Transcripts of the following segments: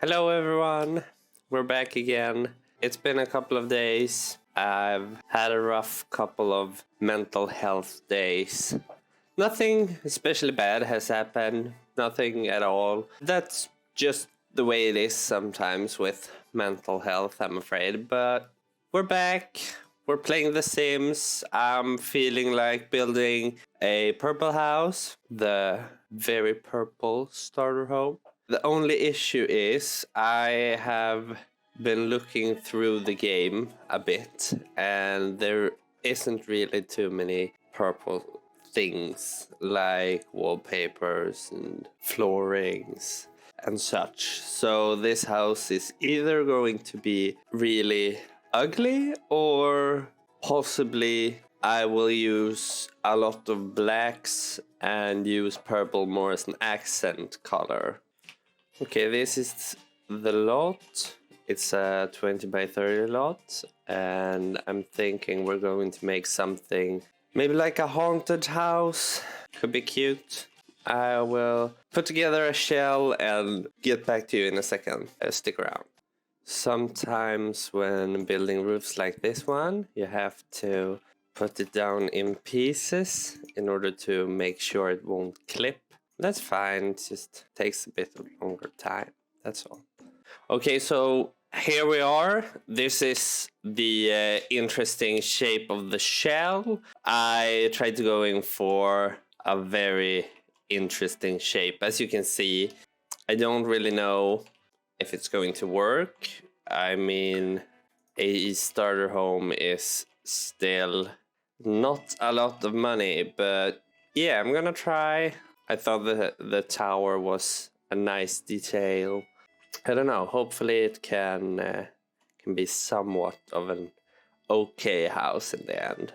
Hello everyone, we're back again. It's been a couple of days. I've had a rough couple of mental health days. Nothing especially bad has happened, nothing at all. That's just the way it is sometimes with mental health, I'm afraid. But we're back, we're playing The Sims. I'm feeling like building a purple house, the very purple starter home. The only issue is I have been looking through the game a bit and there isn't really too many purple things like wallpapers and floorings and such. So this house is either going to be really ugly or possibly I will use a lot of blacks and use purple more as an accent color. Okay, this is the lot. It's a 20 by 30 lot, and I'm thinking we're going to make something maybe like a haunted house. Could be cute. I will put together a shell and get back to you in a second. Stick around. Sometimes when building roofs like this one, you have to put it down in pieces in order to make sure it won't clip. That's fine, it just takes a bit of longer time, that's all. Okay, so here we are. This is the interesting shape of the shell. I tried to go in for a very interesting shape. As you can see, I don't really know if it's going to work. I mean, a starter home is still not a lot of money, but yeah, I'm gonna try. I thought the tower was a nice detail. I don't know. Hopefully it can be somewhat of an okay house in the end.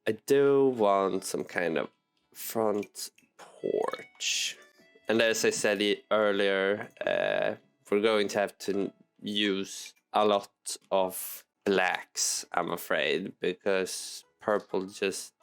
I do want some kind of front porch. And as I said earlier, we're going to have to use a lot of blacks, I'm afraid, because purple just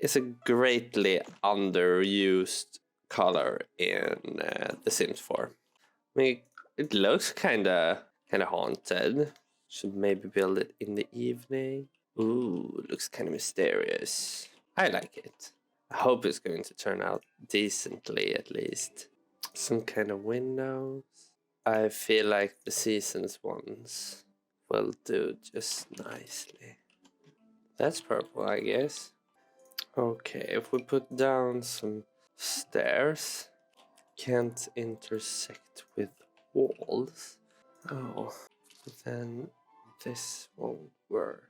is a greatly underused color in The Sims 4. I mean, it looks kind of haunted. Should maybe build it in the evening. Ooh, it looks kind of mysterious. I like it. I hope it's going to turn out decently at least. Some kind of windows. I feel like the seasons ones will do just nicely. That's purple, I guess. Okay, if we put down some stairs, can't intersect with walls. Oh, then this won't work.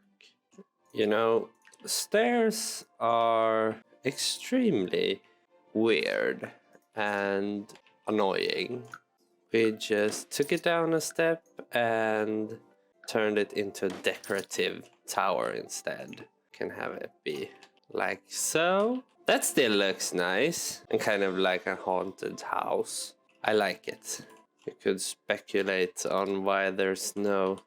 You know, stairs are extremely weird and annoying. We just took it down a step and turned it into a decorative tower instead. Can have it be like so. That still looks nice and kind of like a haunted house. I like it. You could speculate on why there's no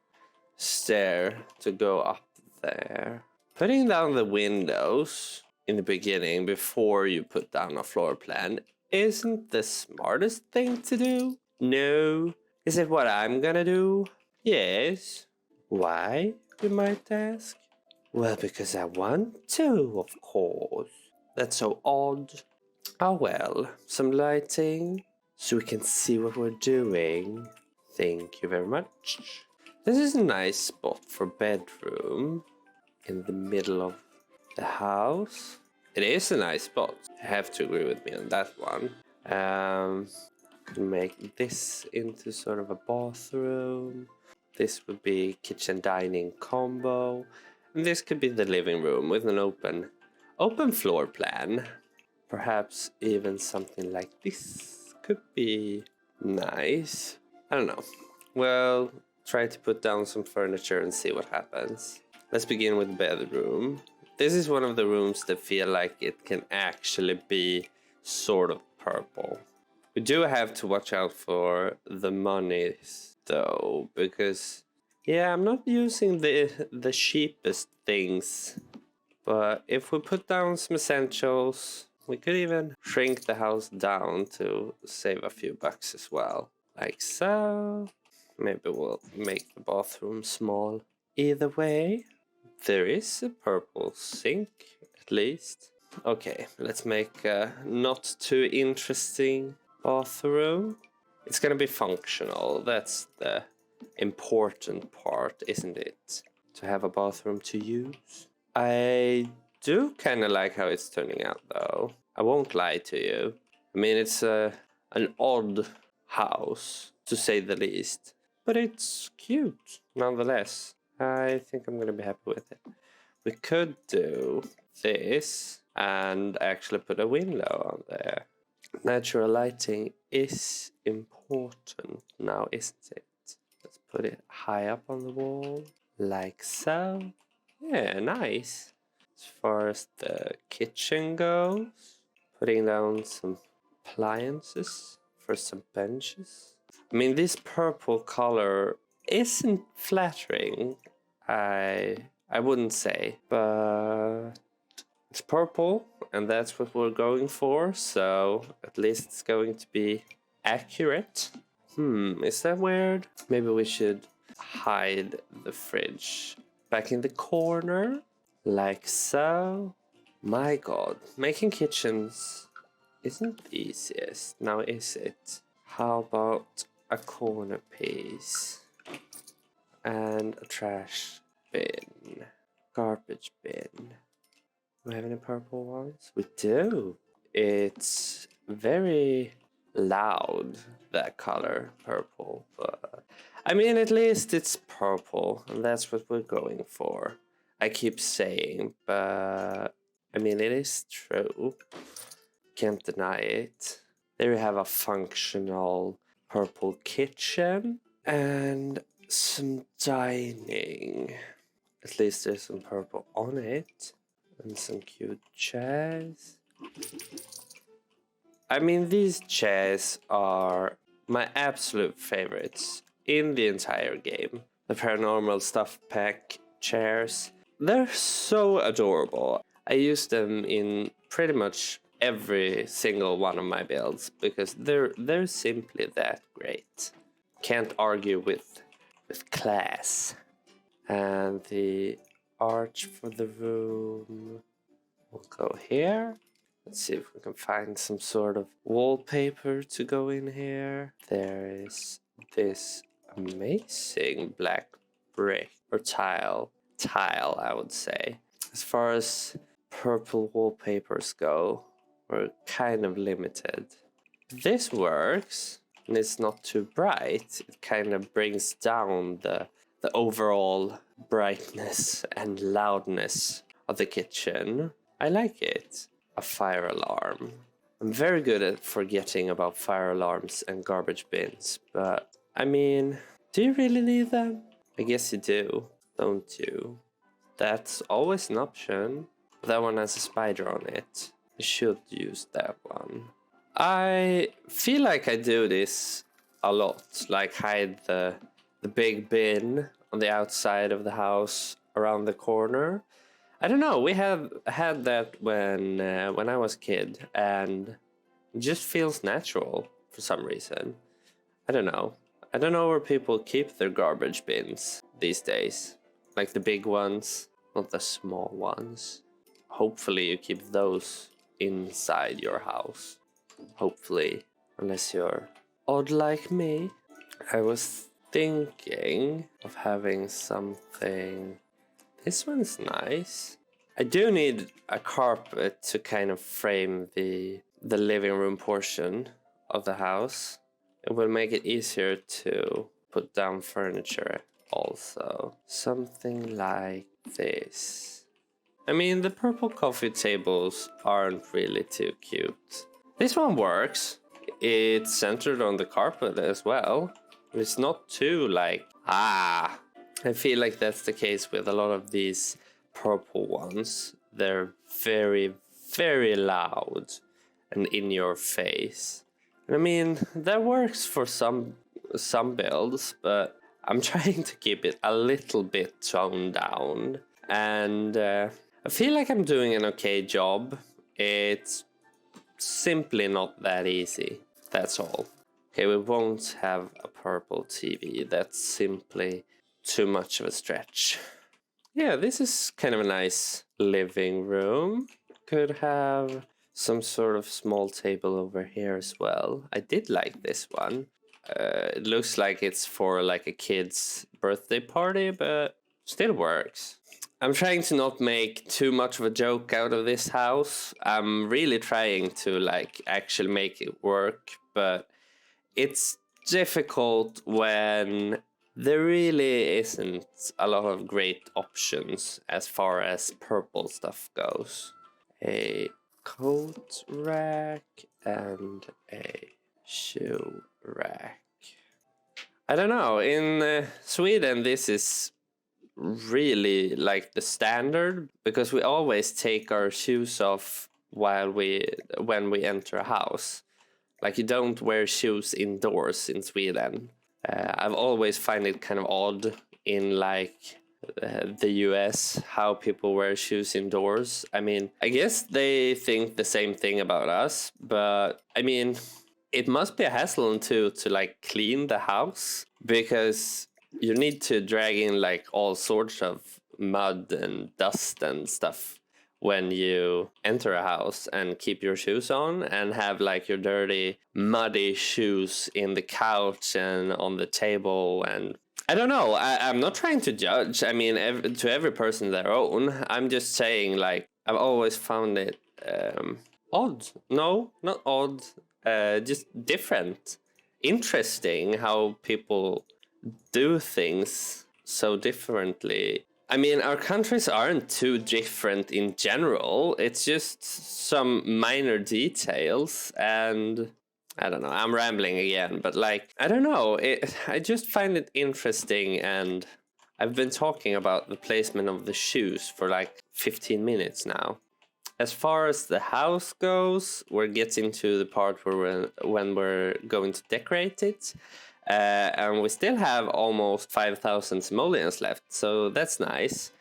stair to go up there. Putting down the windows in the beginning before you put down a floor plan isn't the smartest thing to do. No. Is it what I'm gonna do? Yes. Why, you might ask? Well, because I want to, of course. That's so odd. Oh well, some lighting so we can see what we're doing. Thank you very much. This is a nice spot for bedroom in the middle of the house. It is a nice spot. You have to agree with me on that one. Make this into sort of a bathroom. This would be kitchen dining combo. And this could be the living room with an open floor plan. Perhaps even something like this could be nice. I don't know. Well, try to put down some furniture and see what happens. Let's begin with the bedroom. This is one of the rooms that feel like it can actually be sort of purple. We do have to watch out for the monies though, because yeah, I'm not using the cheapest things, but if we put down some essentials, we could even shrink the house down to save a few bucks as well, like so. Maybe we'll make the bathroom small. Either way, there is a purple sink, at least. Okay, let's make a not too interesting bathroom. It's gonna be functional. That's the important part, isn't it? To have a bathroom to use. I do kind of like how it's turning out, though. I won't lie to you. I mean, it's an odd house, to say the least. But it's cute, nonetheless. I think I'm gonna be happy with it. We could do this and actually put a window on there. Natural lighting is important now, isn't it? Let's put it high up on the wall, like so. Yeah, nice. As far as the kitchen goes, putting down some appliances for some benches. I mean, this purple color isn't flattering, I wouldn't say, but it's purple and that's what we're going for, so at least it's going to be accurate. Is that weird? Maybe we should hide the fridge back in the corner, like so. My god, making kitchens isn't the easiest, now is it? How about a corner piece and a trash bin, garbage bin? Do we have any purple ones? We do. It's very loud, that color, purple, but I mean, at least it's purple, and that's what we're going for. I keep saying, but I mean, it is true. Can't deny it. There we have a functional purple kitchen and some dining. At least there's some purple on it. And some cute chairs. I mean, these chairs are my absolute favorites in the entire game. The paranormal stuff pack chairs. They're so adorable. I use them in pretty much every single one of my builds because they're simply that great. Can't argue with class. And the arch for the room will go here. Let's see if we can find some sort of wallpaper to go in here. There is this amazing black brick or tile I would say. As far as purple wallpapers go, we're kind of limited. This works and it's not too bright. It kind of brings down the overall brightness and loudness of the kitchen. I like it. A fire alarm. I'm very good at forgetting about fire alarms and garbage bins, but I mean, do you really need them? I guess you do, don't you? That's always an option. That one has a spider on it. I should use that one. I feel like I do this a lot, like hide the big bin on the outside of the house around the corner. I don't know, we have had that when I was a kid, and it just feels natural for some reason. I don't know where people keep their garbage bins these days. Like the big ones, not the small ones. Hopefully you keep those inside your house. Hopefully, unless you're odd like me. I was thinking of having something. This one's nice. I do need a carpet to kind of frame the living room portion of the house. It will make it easier to put down furniture also. Something like this. I mean, the purple coffee tables aren't really too cute. This one works. It's centered on the carpet as well. It's not too like, I feel like that's the case with a lot of these purple ones. They're very, very loud and in your face. I mean, that works for some builds, but I'm trying to keep it a little bit toned down. And I feel like I'm doing an okay job. It's simply not that easy. That's all. Okay, we won't have a purple TV. That's simply too much of a stretch. Yeah, this is kind of a nice living room. Could have some sort of small table over here as well. I did like this one. It looks like it's for like a kid's birthday party, but still works. I'm trying to not make too much of a joke out of this house. I'm really trying to like actually make it work, but it's difficult when there really isn't a lot of great options as far as purple stuff goes. A coat rack and a shoe rack. I don't know, in Sweden this is really like the standard because we always take our shoes off when we enter a house. Like you don't wear shoes indoors in Sweden. I've always find it kind of odd in like the US how people wear shoes indoors. I mean, I guess they think the same thing about us, but I mean, it must be a hassle to like clean the house because you need to drag in like all sorts of mud and dust and stuff when you enter a house and keep your shoes on and have like your dirty muddy shoes in the couch and on the table. And I don't know, I'm not trying to judge. I mean, to every person their own. I'm just saying like I've always found it odd. No, not odd, just different, interesting how people do things so differently. I mean, our countries aren't too different in general. It's just some minor details, and I don't know. I'm rambling again, but like I don't know. I just find it interesting, and I've been talking about the placement of the shoes for like 15 minutes now. As far as the house goes, we're getting to the part where when we're going to decorate it. And we still have almost 5,000 simoleons left, so that's nice.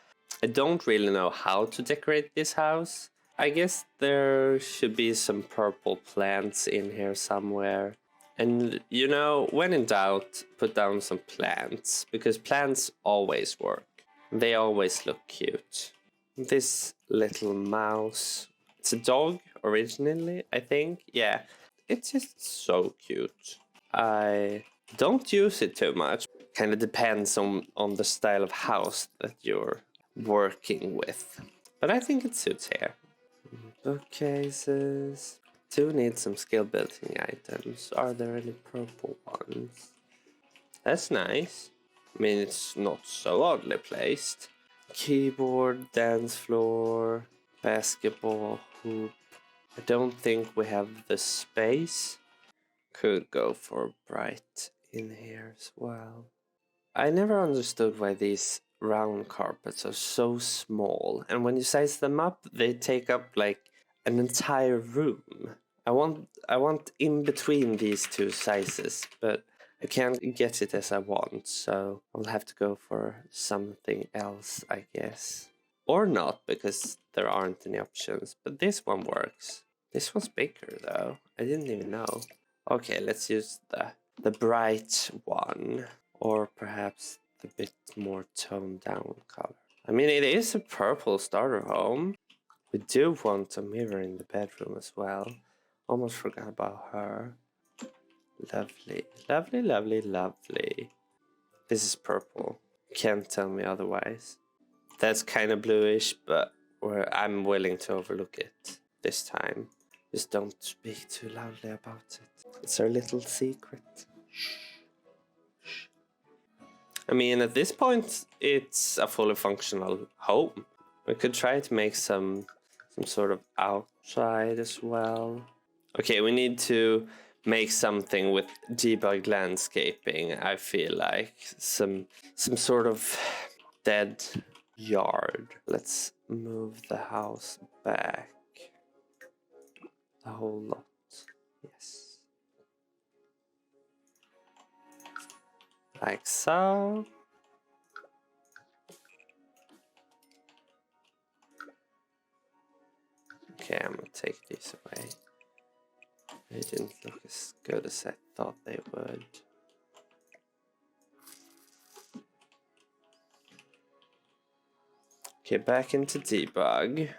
I don't really know how to decorate this house. I guess there should be some purple plants in here somewhere. And you know, when in doubt, put down some plants, because plants always work. They always look cute. This little mouse, it's a dog originally, I think. Yeah, it's just so cute. I don't use it too much. Kind of depends on the style of house that you're working with. But I think it suits here. Bookcases. Do need some skill building items. Are there any purple ones? That's nice. I mean, it's not so oddly placed. Keyboard, dance floor, basketball hoop. I don't think we have the space. Could go for bright in here as well. I never understood why these round carpets are so small, and when you size them up, they take up like an entire room. I want in between these two sizes, but I can't get it as I want, so I'll have to go for something else, I guess. Or not, because there aren't any options, but this one works. This one's bigger though, I didn't even know. Okay, let's use the bright one, or perhaps the bit more toned down color. I mean, it is a purple starter home. We do want a mirror in the bedroom as well. Almost forgot about her. Lovely, lovely, lovely, lovely. This is purple. Can't tell me otherwise. That's kind of bluish, but I'm willing to overlook it this time. Just don't speak too loudly about it. It's our little secret. Shh. Shh. I mean, at this point, it's a fully functional home. We could try to make some sort of outside as well. Okay, we need to make something with debug landscaping. I feel like some sort of dead yard. Let's move the house back. The whole lot. Yes. Like so. Okay, I'm gonna take these away. They didn't look as good as I thought they would. Okay, back into debug.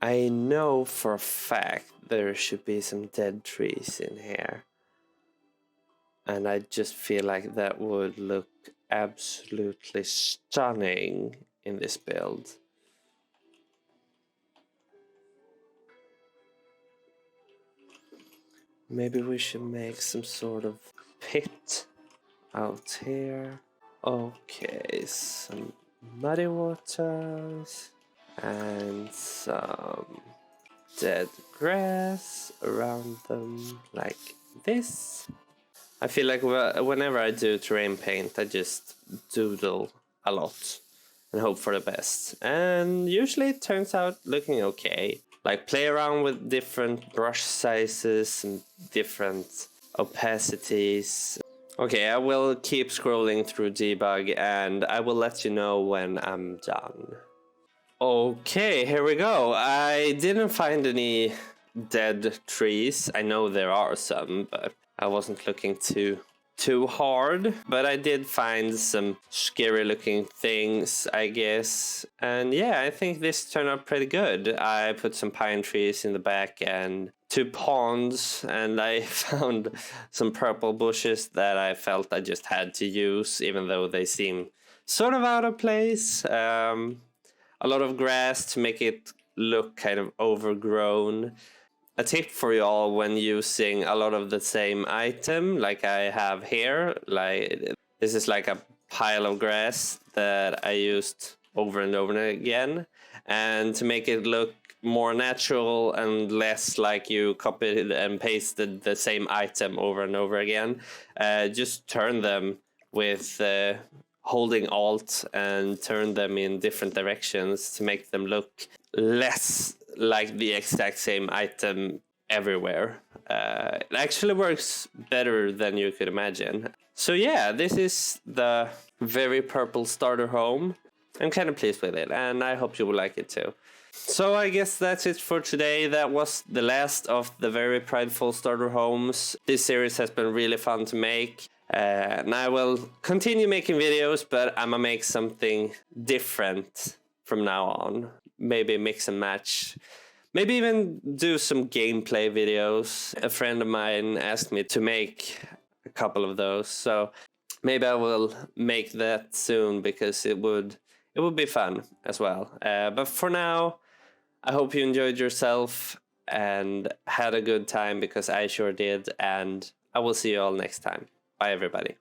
I know for a fact there should be some dead trees in here. And I just feel like that would look absolutely stunning in this build. Maybe we should make some sort of pit out here. Okay, some muddy waters and some dead grass around them like this. I feel like whenever I do terrain paint, I just doodle a lot and hope for the best. And usually it turns out looking okay. Like play around with different brush sizes and different opacities. Okay, I will keep scrolling through debug and I will let you know when I'm done. Okay, here we go. I didn't find any dead trees. I know there are some, but I wasn't looking too hard. But I did find some scary looking things, I guess. And yeah, I think this turned out pretty good. I put some pine trees in the back and 2 ponds, and I found some purple bushes that I felt I just had to use, even though they seem sort of out of place. A lot of grass to make it look kind of overgrown. A tip for y'all when using a lot of the same item like I have here, like this is like a pile of grass that I used over and over again, and to make it look more natural and less like you copied and pasted the same item over and over again, just turn them with holding Alt and turn them in different directions to make them look less like the exact same item everywhere. It actually works better than you could imagine. So yeah, this is the very purple starter home. I'm kind of pleased with it, and I hope you will like it too. So I guess that's it for today. That was the last of the very prideful starter homes. This series has been really fun to make. And I will continue making videos, but I'm gonna make something different from now on. Maybe mix and match. Maybe even do some gameplay videos. A friend of mine asked me to make a couple of those, so maybe I will make that soon because it would be fun as well. But for now, I hope you enjoyed yourself and had a good time, because I sure did, and I will see you all next time. Bye everybody.